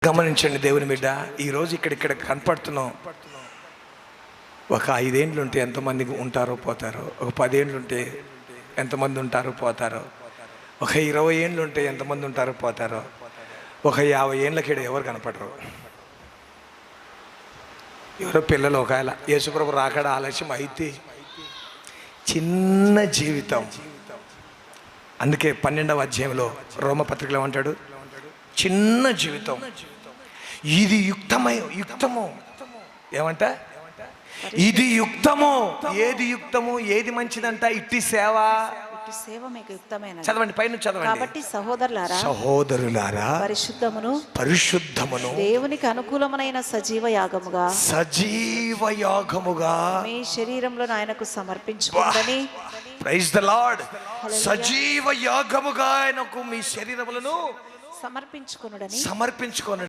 గమనించండి దేవుని బిడ్డ, ఈరోజు ఇక్కడ కనపడుతున్నాం. ఒక 5 ఏండ్లు ఉంటే ఎంతమంది ఉంటారో పోతారో, ఒక 10 ఏండ్లు ఉంటే ఎంతమంది ఉంటారో పోతారో, ఒక 20 ఏండ్లు ఉంటే ఎంతమంది ఉంటారో పోతారో, ఒక 50 ఏండ్లకి ఎవరు కనపడరు. ఎవరో పిల్లలు ఒకవేళ యేసుప్రభు రాకడ ఆలస్యం అయితే చిన్న జీవితం. అందుకే 12వ అధ్యాయంలో రోమపత్రికలో అంటాడు, చిన్న జీవితం ఇది యుక్తము. ఏమంట? ఇది యుక్తము. ఏది యుక్తము, ఏది మంచిదంట? ఇట్టి సేవ మీకు యుక్తమైనది. చదవండి, పైన చదవండి. కాబట్టి సహోదరులారా పరిశుద్ధమును దేవునికి అనుకూలమైన సజీవ యాగముగా మీ శరీరంలో ఆయనకు సమర్పించుకోండి. Praise the lord. సజీవ యాగముగా ఆయనకు మీ శరీరములను సమర్పించుకొనుడని